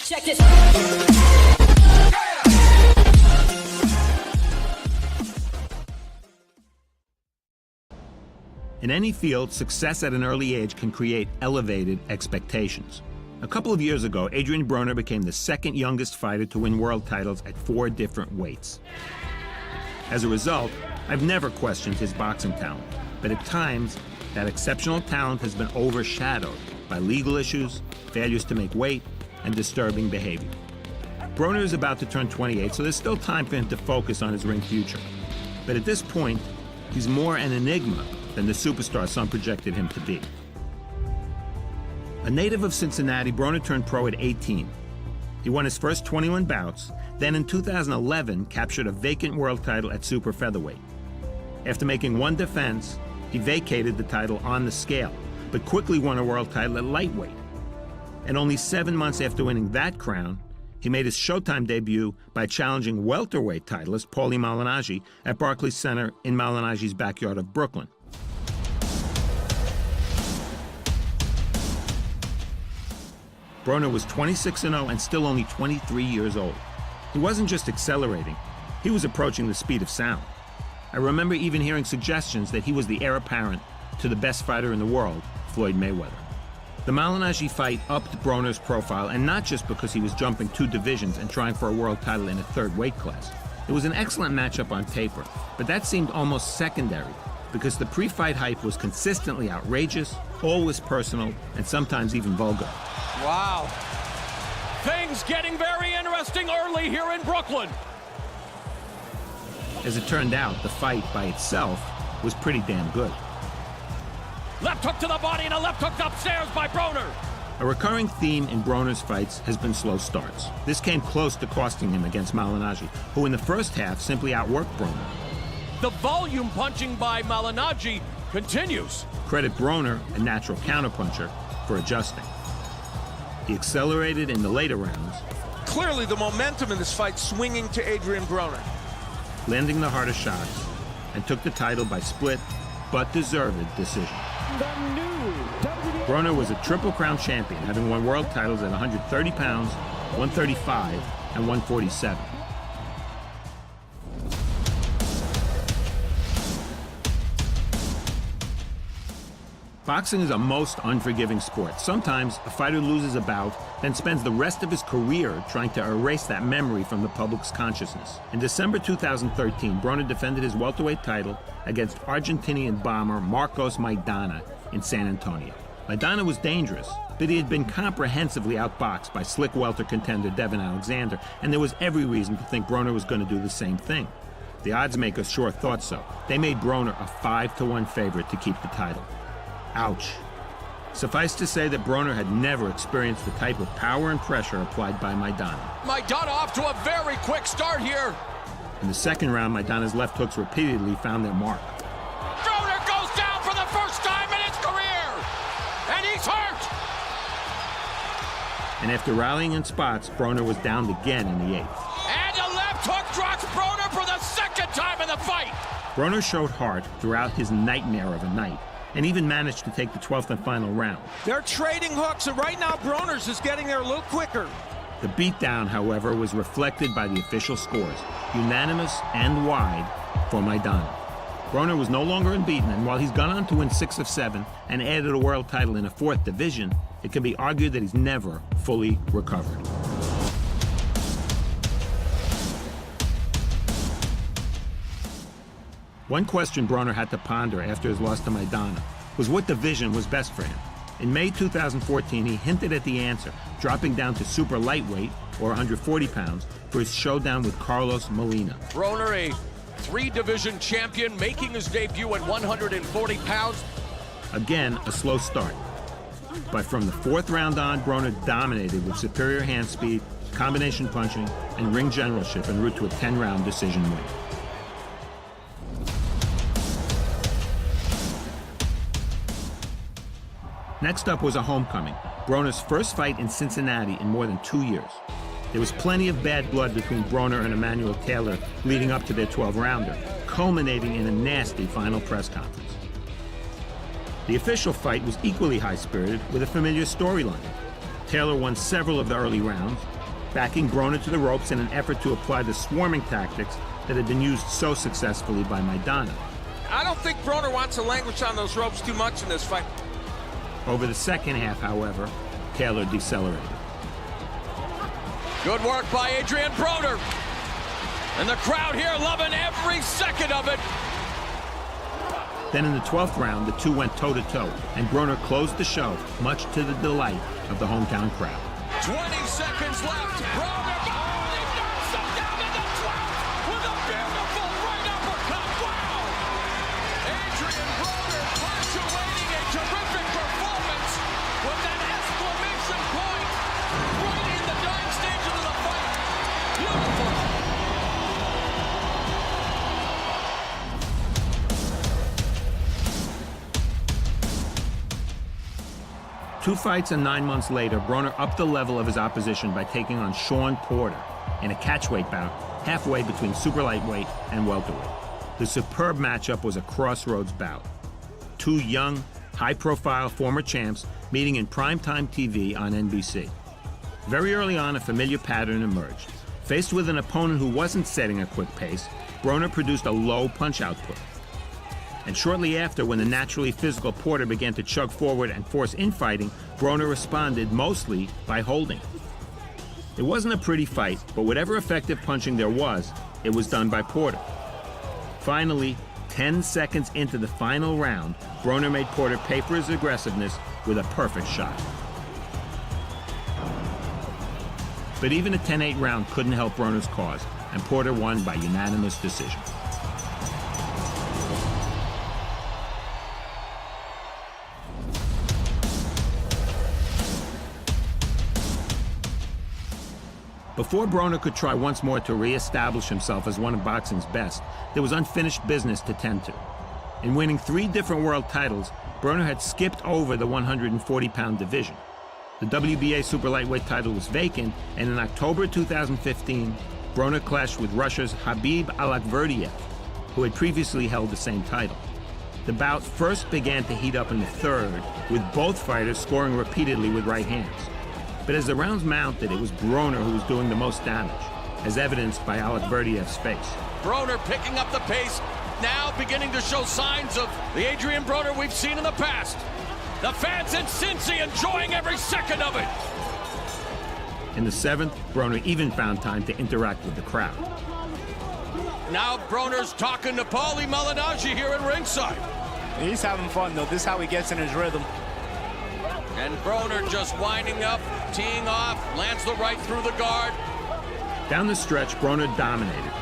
Check it. In any field, success at an early age can create elevated expectations. A couple of years ago, ADRIEN BRONER became the second youngest fighter to win world titles at 4 different weights. As a result, I've never questioned his boxing talent, but at times, that exceptional talent has been overshadowed by legal issues, failures to make weight, and disturbing behavior. Broner is about to turn 28, so there's still time for him to focus on his ring future. But at this point, he's more an enigma than the superstar some projected him to be. A native of Cincinnati, Broner turned pro at 18. He won his first 21 bouts, then in 2011 captured a vacant world title at super featherweight. After making one defense, he vacated the title on the scale, but quickly won a world title at lightweight. And only 7 months after winning that crown, he made his Showtime debut by challenging welterweight titleist Paulie Malignaggi at Barclays Center in Malignaggi's backyard of Brooklyn. Broner was 26-0 and still only 23 years old. He wasn't just accelerating, he was approaching the speed of sound. I remember even hearing suggestions that he was the heir apparent to the best fighter in the world, Floyd Mayweather. The Malignaggi fight upped Broner's profile, and not just because he was jumping 2 divisions and trying for a world title in a 3rd weight class. It was an excellent matchup on paper, but that seemed almost secondary because the pre-fight hype was consistently outrageous, always personal, and sometimes even vulgar. Wow. Things getting very interesting early here in Brooklyn. As it turned out, the fight by itself was pretty damn good. Left hook to the body and a left hook upstairs by Broner. A recurring theme in Broner's fights has been slow starts. This came close to costing him against Malignaggi, who in the first half simply outworked Broner. The volume punching by Malignaggi continues. Credit Broner, a natural counterpuncher, for adjusting. He accelerated in the later rounds, Clearly the momentum in this fight swinging to ADRIEN BRONER. landing the hardest shots, and took the title by split, but deserved decision. Broner was a Triple Crown champion, having won world titles at 130 pounds, 135, and 147. Boxing is a most unforgiving sport. Sometimes a fighter loses a bout, then spends the rest of his career trying to erase that memory from the public's consciousness. In December 2013, Broner defended his welterweight title against Argentinian bomber Marcos Maidana in San Antonio. Maidana was dangerous, but he had been comprehensively outboxed by slick welter contender Devin Alexander, and there was every reason to think Broner was going to do the same thing. The odds makers sure thought so. They made Broner a 5-to-1 favorite to keep the title. Ouch. Suffice to say that Broner had never experienced the type of power and pressure applied by Maidana. Maidana off to a very quick start here. In the second round, Maidana's left hooks repeatedly found their mark. Broner goes down for the first time in his career, and he's hurt. And after rallying in spots, Broner was downed again in the 8th. And the left hook drops Broner for the second time in the fight. Broner showed heart throughout his nightmare of a night, and even managed to take the 12th and final round. They're trading hooks, and right now Broner's is getting there a little quicker. The beatdown, however, was reflected by the official scores, unanimous and wide for Maidana. Broner was no longer unbeaten, and while he's gone on to win 6 of 7 and added a world title in a 4th division, it can be argued that he's never fully recovered. One question Broner had to ponder after his loss to Maidana was what division was best for him. In May 2014, he hinted at the answer, dropping down to super lightweight, or 140 pounds, for his showdown with Carlos Molina. Broner, a 3-division champion, making his debut at 140 pounds. Again, a slow start. But from the 4th round on, Broner dominated with superior hand speed, combination punching, and ring generalship en route to a 10-round decision win. Next up was a homecoming, Broner's first fight in Cincinnati in more than 2 years. There was plenty of bad blood between Broner and Emmanuel Taylor leading up to their 12-rounder, culminating in a nasty final press conference. The official fight was equally high-spirited with a familiar storyline. Taylor won several of the early rounds, backing Broner to the ropes in an effort to apply the swarming tactics that had been used so successfully by Maidana. I don't think Broner wants to languish on those ropes too much in this fight. Over the second half, however, Taylor decelerated. Good work by Adrien Broner. And the crowd here loving every second of it. Then in the 12th round, the two went toe-to-toe, and Broner closed the show, much to the delight of the hometown crowd. 20 seconds left. Broner, oh, he knocks him down in the 12th with a beautiful right uppercut. Wow! Adrien Broner punctuating a terrific performance with that exclamation point right in the dying stages of the fight. Beautiful. Two fights and 9 months later, Broner upped the level of his opposition by taking on Shawn Porter in a catchweight bout halfway between super lightweight and welterweight. The superb matchup was a crossroads bout. Two young, high-profile former champs meeting in primetime TV on NBC. Very early on, a familiar pattern emerged. Faced with an opponent who wasn't setting a quick pace, Broner produced a low punch output. And shortly after, when the naturally physical Porter began to chug forward and force infighting, Broner responded mostly by holding. It wasn't a pretty fight, but whatever effective punching there was, it was done by Porter. Finally, 10 seconds into the final round, Broner made Porter pay for his aggressiveness with a perfect shot. But even a 10-8 round couldn't help Broner's cause, and Porter won by unanimous decision. Before Broner could try once more to re-establish himself as one of boxing's best, there was unfinished business to tend to. In winning 3 different world titles, Broner had skipped over the 140-pound division. The WBA super lightweight title was vacant, and in October 2015, Broner clashed with Russia's Khabib Alakverdiev, who had previously held the same title. The bout first began to heat up in the third, with both fighters scoring repeatedly with right hands. But as the rounds mounted, it was Broner who was doing the most damage, as evidenced by Alakverdiev's face. Broner picking up the pace, now beginning to show signs of the Adrien Broner we've seen in the past. The fans in Cincy enjoying every second of it. In the 7th, Broner even found time to interact with the crowd. Now Broner's talking to Paulie Malignaggi here at ringside. He's having fun, though. This is how he gets in his rhythm. And Broner just winding up, teeing off, lands the right through the guard. Down the stretch, Broner dominated.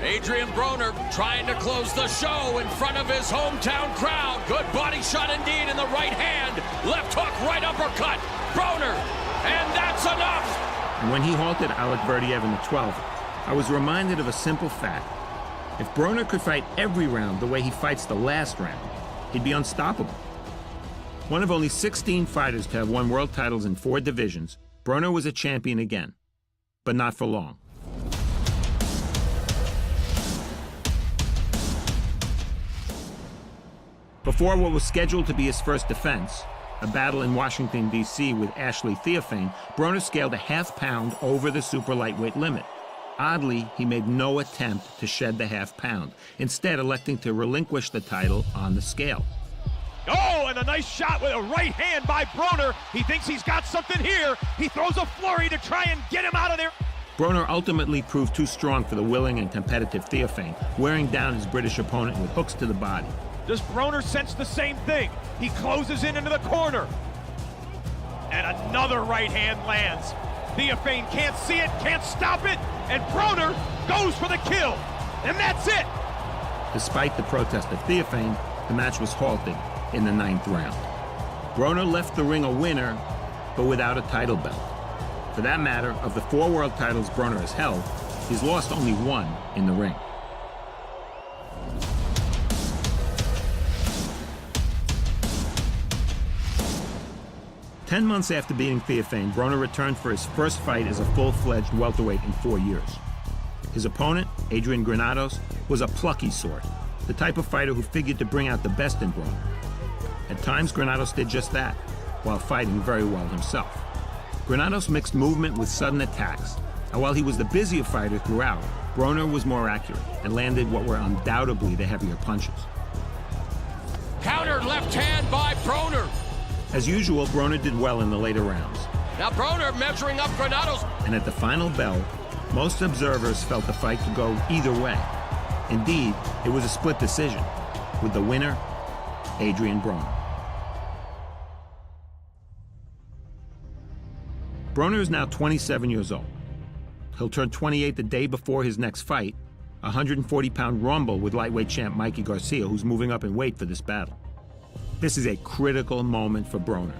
Adrien Broner trying to close the show in front of his hometown crowd. Good body shot indeed in the right hand. Left hook, right uppercut. Broner, and that's enough. And when he halted Alakverdiev in the 12th, I was reminded of a simple fact. If Broner could fight every round the way he fights the last round, he'd be unstoppable. One of only 16 fighters to have won world titles in 4 divisions, Broner was a champion again, but not for long. Before what was scheduled to be his first defense, a battle in Washington, D.C. with Ashley Theophane, Broner scaled a ½ pound over the super lightweight limit. Oddly, he made no attempt to shed the ½ pound, instead electing to relinquish the title on the scale. Oh, and a nice shot with a right hand by Broner. He thinks he's got something here. He throws a flurry to try and get him out of there. Broner ultimately proved too strong for the willing and competitive Theophane, wearing down his British opponent with hooks to the body. Does Broner sense the same thing? He closes in into the corner. And another right hand lands. Theophane can't see it, can't stop it, and Broner goes for the kill. And that's it. Despite the protest of Theophane, the match was halted in the 9th round. Broner left the ring a winner, but without a title belt. For that matter, of the 4 world titles Broner has held, he's lost only 1 in the ring. Ten months after beating Theophane, Broner returned for his first fight as a full-fledged welterweight in 4 years. His opponent, Adrian Granados, was a plucky sort, the type of fighter who figured to bring out the best in Broner. At times, Granados did just that, while fighting very well himself. Granados mixed movement with sudden attacks, and while he was the busier fighter throughout, Broner was more accurate and landed what were undoubtedly the heavier punches. Countered left hand by Broner. As usual, Broner did well in the later rounds. Now Broner measuring up Granados. And at the final bell, most observers felt the fight could go either way. Indeed, it was a split decision, with the winner, ADRIEN BRONER. Broner is now 27 years old. He'll turn 28 the day before his next fight, a 140-pound rumble with lightweight champ Mikey Garcia, who's moving up in weight for this battle. This is a critical moment for Broner.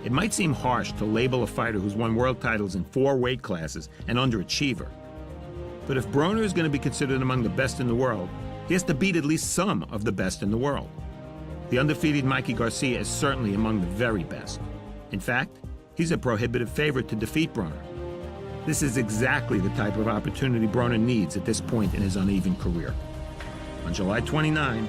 It might seem harsh to label a fighter who's won world titles in 4 weight classes an underachiever. But if Broner is going to be considered among the best in the world, he has to beat at least some of the best in the world. The undefeated Mikey Garcia is certainly among the very best. In fact, he's a prohibitive favorite to defeat Broner. This is exactly the type of opportunity Broner needs at this point in his uneven career. On July 29,